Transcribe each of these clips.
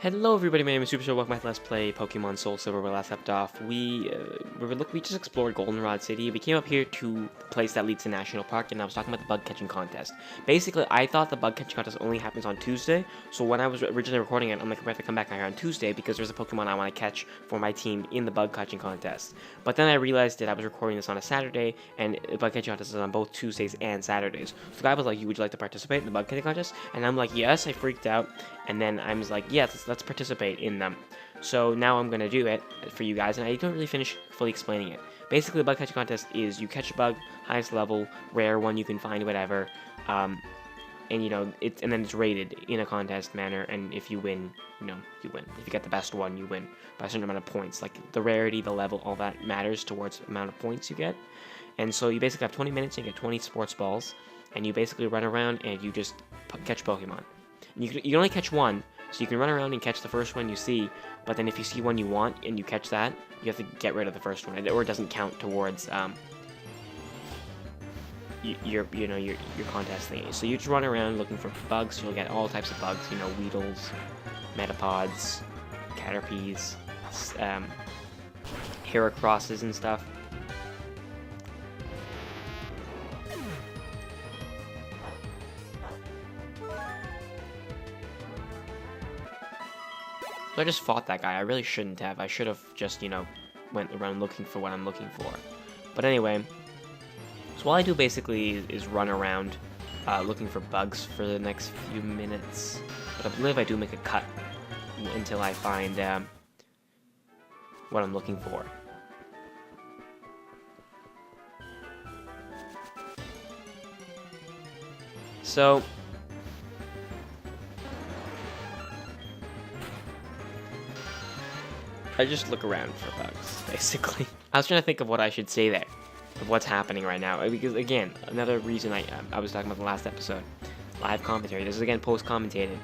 Hello everybody, my name is Superscrull. Welcome back to Let's Play Pokemon SoulSilver. Where last left off, we just explored Goldenrod City. We came up here to the place that leads to National Park, and I was talking about the bug catching contest. Basically, I thought the bug catching contest only happens on Tuesday, so when I was originally recording it, I'm like, I have to come back here on Tuesday because there's a Pokemon I want to catch for my team in the bug catching contest. But then I realized that I was recording this on a Saturday, and the bug catching contest is on both Tuesdays and Saturdays. So the guy was like, would you like to participate in the bug catching contest? And I'm like, yes. I freaked out, and then I was like, yes, let's participate in them. So now I'm gonna do it for you guys, and I don't really finish fully explaining it. Basically, the bug catching contest is you catch a bug, highest level, rare one you can find, whatever, and you know and then it's rated in a contest manner. And if you win, you win. If you get the best one, you win by a certain amount of points. Like the rarity, the level, all that matters towards the amount of points you get. And so you basically have 20 minutes, and you get 20 sports balls, and you basically run around and you just catch Pokemon. And you can only catch one. So you can run around and catch the first one you see, but then if you see one you want and you catch that, you have to get rid of the first one, or it doesn't count towards your contest thingy. So you just run around looking for bugs. You'll get all types of bugs, Weedles, Metapods, Caterpies, Heracrosses and stuff. So I just fought that guy. I really shouldn't have. I should have just, went around looking for what I'm looking for. But anyway, so all I do basically is run around looking for bugs for the next few minutes. But I believe I do make a cut until I find what I'm looking for. So I just look around for bugs, basically. I was trying to think of what I should say there, of what's happening right now, because again, another reason I was talking about the last episode, live commentary. This is again post-commentated,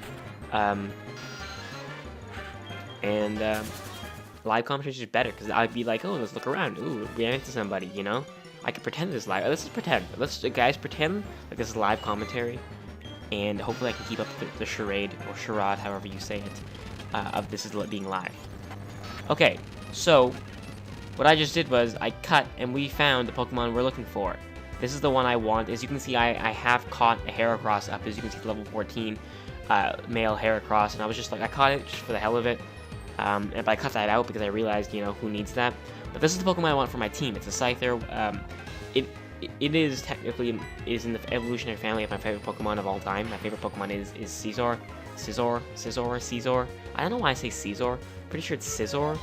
live commentary is just better because I'd be like, oh, let's look around. Ooh, we ran into somebody, I could pretend this live. Let's just pretend. Let's guys pretend like this is live commentary, and hopefully I can keep up the charade or charade, however you say it, of this is being live. Okay, so what I just did was I cut and we found the Pokemon we're looking for. This is the one I want. As you can see, I have caught a Heracross up. As you can see, level 14 male Heracross, and I was just like, I caught it just for the hell of it. But I cut that out because I realized, who needs that. But this is the Pokemon I want for my team. It's a Scyther. It is technically in the evolutionary family of my favorite Pokemon of all time. My favorite Pokemon is Scizor. Scizor. I don't know why I say Scizor. Pretty sure it's Scizor,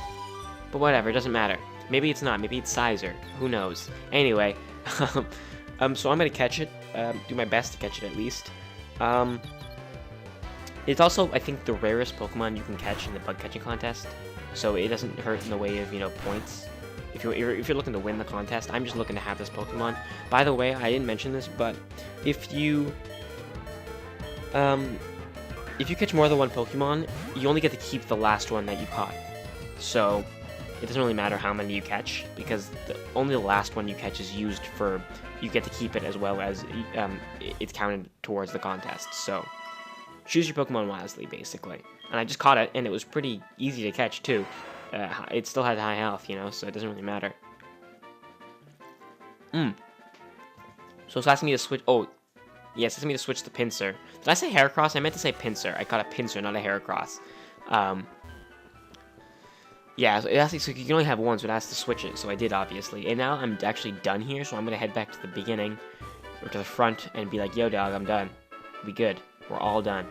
but whatever, it doesn't matter. Maybe it's not, maybe it's Sizer, who knows. Anyway, so I'm gonna catch it, do my best to catch it at least. It's also, I think, the rarest Pokemon you can catch in the bug catching contest, so it doesn't hurt in the way of, points. If you're looking to win the contest, I'm just looking to have this Pokemon. By the way, I didn't mention this, but if you catch more than one Pokemon, you only get to keep the last one that you caught. So it doesn't really matter how many you catch, because only the last one you catch is used for, you get to keep it as well as it's counted towards the contest. So choose your Pokemon wisely, basically. And I just caught it, and it was pretty easy to catch too. It still had high health, so it doesn't really matter. So it's asking me to switch. Oh, yes, it's asking me to switch to Pinsir. Did I say Heracross? I meant to say Pinsir. I caught a Pinsir, not a Heracross. Yeah, so you can only have one, so it has to switch it. So I did, obviously. And now I'm actually done here, so I'm going to head back to the beginning, or to the front, and be like, yo, dog, I'm done. We good. We're all done.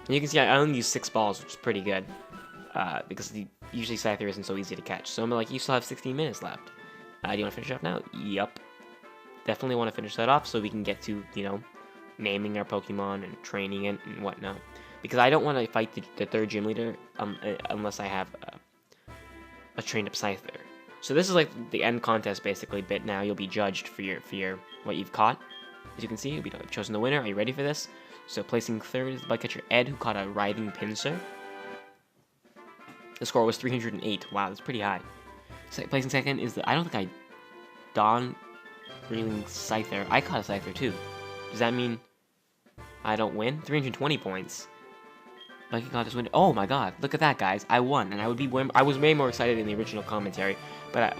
And you can see I only used 6 balls, which is pretty good, because usually Scyther isn't so easy to catch. So I'm like, you still have 16 minutes left. Do you want to finish it off now? Yup. Definitely want to finish that off so we can get to, naming our Pokemon and training it and whatnot. Because I don't want to fight the third gym leader unless I have a trained up Scyther. So this is like the end contest basically bit now. You'll be judged for your what you've caught. As you can see, you'll be chosen the winner. Are you ready for this? So placing third is the bugcatcher Ed, who caught a Writhing Pinsir. The score was 308. Wow, that's pretty high. Placing second is I don't think Dawn Reeling Scyther. I caught a Scyther too. Does that mean I don't win? 320 points. Lucky God is winning. Oh my God! Look at that, guys! I won, and I was way more excited in the original commentary. But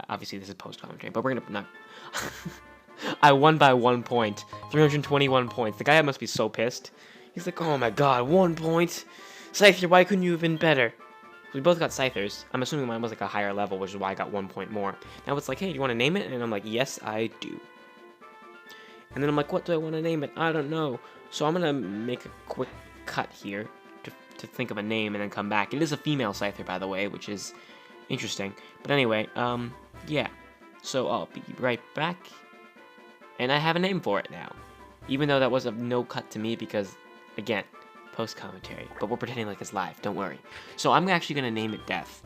obviously this is post commentary. But we're gonna not. I won by 1 point, 321 points. The guy must be so pissed. He's like, oh my God, 1 point. Scyther, why couldn't you have been better? We both got Scythers. I'm assuming mine was like a higher level, which is why I got 1 point more. Now it's like, hey, do you want to name it? And I'm like, yes, I do. And then I'm like, what do I want to name it? I don't know. So I'm gonna make a quick cut here to think of a name and then come back. It is a female Scyther, by the way, which is interesting. But anyway, yeah. So I'll be right back. And I have a name for it now. Even though that was of no cut to me because, again, post-commentary. But we're pretending like it's live, don't worry. So I'm actually going to name it Death.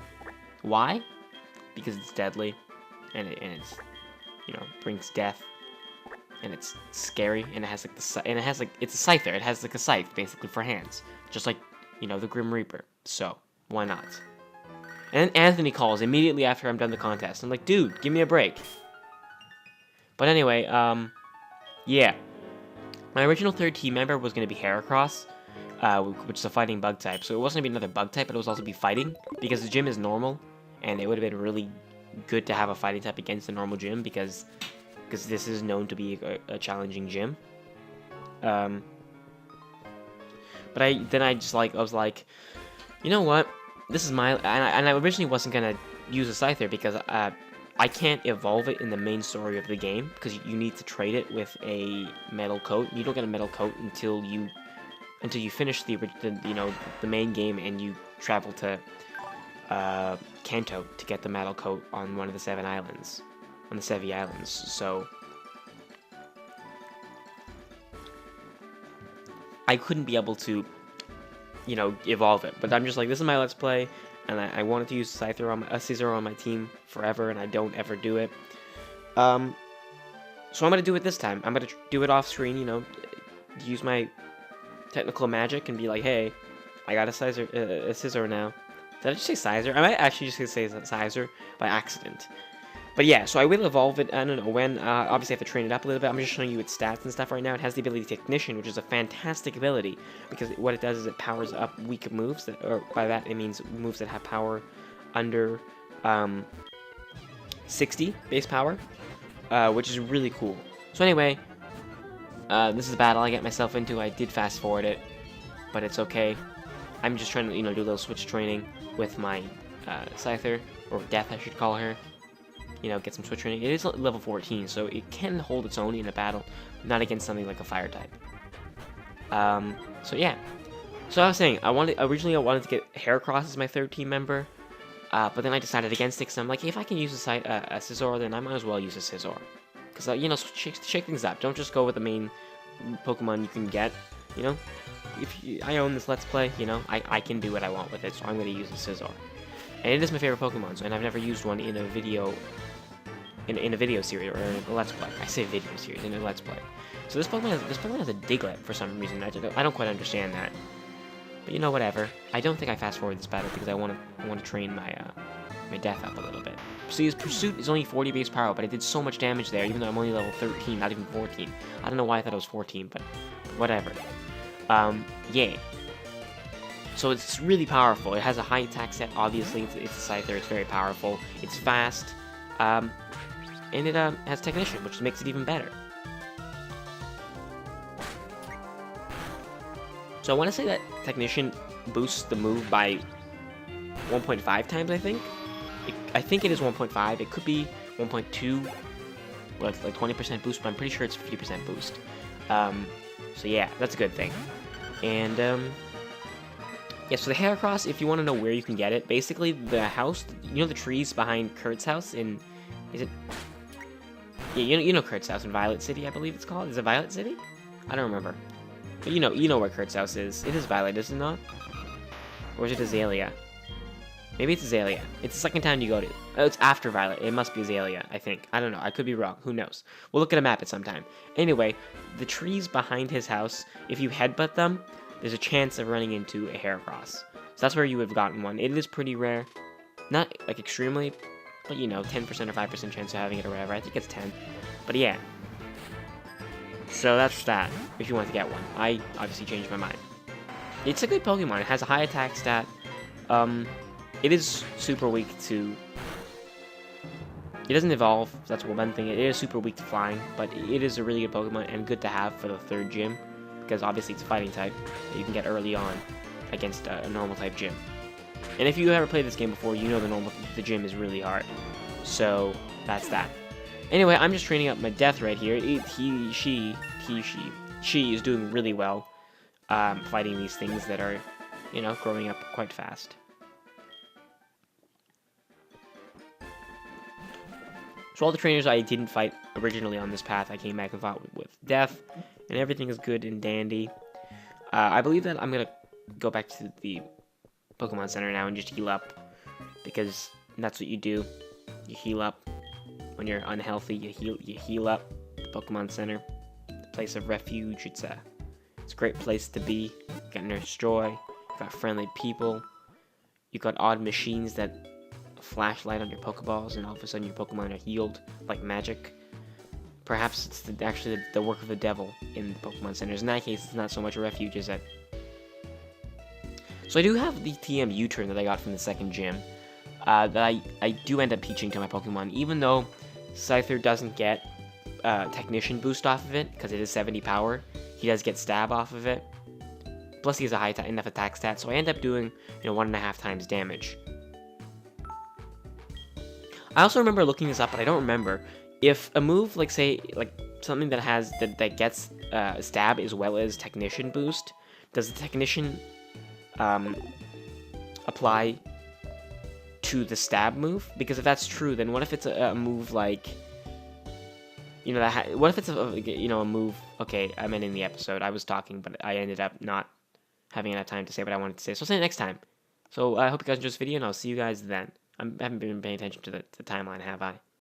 Why? Because it's deadly. And it's, you know, brings death. And it's scary. And it has like it's a Scyther. It has like a scythe, basically, for hands. Just like, you know, the Grim Reaper. So, why not? And then Anthony calls immediately after I'm done the contest. I'm like, dude, give me a break. But anyway, yeah. My original third team member was going to be Heracross, which is a fighting bug type. So it wasn't going to be another bug type, but it was also be fighting, because the gym is normal, and it would have been really good to have a fighting type against the normal gym, because this is known to be a challenging gym. But I was like, you know what? This is my... And I originally wasn't going to use a Scyther, because I can't evolve it in the main story of the game, because you need to trade it with a metal coat. You don't get a metal coat until you finish the main game and you travel to Kanto to get the metal coat on one of the 7 islands, on the Sevi Islands. So I couldn't be able to, you know, evolve it. But I'm just like, this is my Let's Play. And I wanted to use a Scissor on my team forever, and I don't ever do it. So I'm gonna do it this time. I'm gonna do it off screen, you know, use my technical magic and be like, hey, I got a Scissor now. Did I just say Scissor? I might actually just say Scissor by accident. But yeah, so I will evolve it. I don't know when. Obviously, I have to train it up a little bit. I'm just showing you its stats and stuff right now. It has the ability Technician, which is a fantastic ability, because what it does is it powers up weak moves. Or by that, it means moves that have power under 60 base power, which is really cool. So anyway, this is a battle I get myself into. I did fast forward it, but it's okay. I'm just trying to, you know, do a little switch training with my Scyther, or Death, I should call her. You know, get some switch training. It is level 14, so it can hold its own in a battle, not against something like a fire type. So yeah. So I was saying, originally I wanted to get Heracross as my third team member, but then I decided against it, because I'm like, hey, if I can use a Scissor, then I might as well use a Scissor. Because, you know, shake things up. Don't just go with the main Pokemon you can get, you know? I own this Let's Play, you know, I can do what I want with it, so I'm going to use a Scissor. And it is my favorite Pokemon, and I've never used one in a video, in a video series, or in a Let's Play. I say video series, in a Let's Play. So this Pokemon has a Diglett for some reason. I don't quite understand that. But you know, whatever. I don't think I fast forward this battle because I want to train my my Death up a little bit. So his Pursuit is only 40 base power, but it did so much damage there, even though I'm only level 13, not even 14. I don't know why I thought it was 14, but whatever. Yeah. So it's really powerful. It has a high attack set, obviously. It's a Scyther, it's very powerful. It's fast. And it has Technician, which makes it even better. So I want to say that Technician boosts the move by 1.5 times, I think. I think it is 1.5. It could be 1.2, like 20% boost, but I'm pretty sure it's 50% boost. So yeah, that's a good thing. And yeah, so the Heracross, if you want to know where you can get it, basically the house, you know the trees behind Kurt's house in, is it? Yeah, you know Kurt's house in Violet City, I believe it's called. Is it Violet City? I don't remember. But you know where Kurt's house is. It is Violet, is it not? Or is it Azalea? Maybe it's Azalea. It's the second town you go to. Oh, it's after Violet. It must be Azalea, I think. I don't know. I could be wrong. Who knows? We'll look at a map at some time. Anyway, the trees behind his house, if you headbutt them, there's a chance of running into a Heracross. So that's where you would have gotten one. It is pretty rare. Not, like, extremely, but, you know, 10% or 5% chance of having it or whatever. I think it's 10. But, yeah. So that's that, if you want to get one. I obviously changed my mind. It's a good Pokemon. It has a high attack stat. It is super weak to... It doesn't evolve, that's one thing. It is super weak to flying, but it is a really good Pokemon and good to have for the 3rd gym, because obviously it's a fighting type that you can get early on against a normal type gym. And if you ever played this game before, you know the gym is really hard. So that's that. Anyway, I'm just training up my Death right here. She is doing really well, fighting these things that are, you know, growing up quite fast. So all the trainers I didn't fight originally on this path, I came back and fought with Death, and everything is good and dandy. I believe that I'm gonna go back to the Pokemon Center now and just heal up, because that's what you do. You heal up when you're unhealthy. You heal up. The Pokemon Center, the place of refuge. It's a great place to be. You got Nurse Joy. You got friendly people. You got odd machines that flashlight on your Pokeballs, and all of a sudden your Pokemon are healed like magic. Perhaps it's actually the work of the devil in the Pokemon Centers. In that case, it's not so much a refuge as that. So I do have the TM U-turn that I got from the 2nd gym. That I do end up teaching to my Pokemon, even though Scyther doesn't get Technician boost off of it, because it is 70 power. He does get Stab off of it. Plus he has a high enough attack stat, so I end up doing, 1.5 times damage. I also remember looking this up, but I don't remember if a move, like say, like something that has that gets Stab as well as Technician boost. Does the Technician apply to the Stab move? Because if that's true, then what if it's a move like, what if it's a move? Okay, I meant in the episode. I was talking, but I ended up not having enough time to say what I wanted to say. So I'll say it next time. So I hope you guys enjoyed this video, and I'll see you guys then. I haven't been paying attention to the timeline, have I?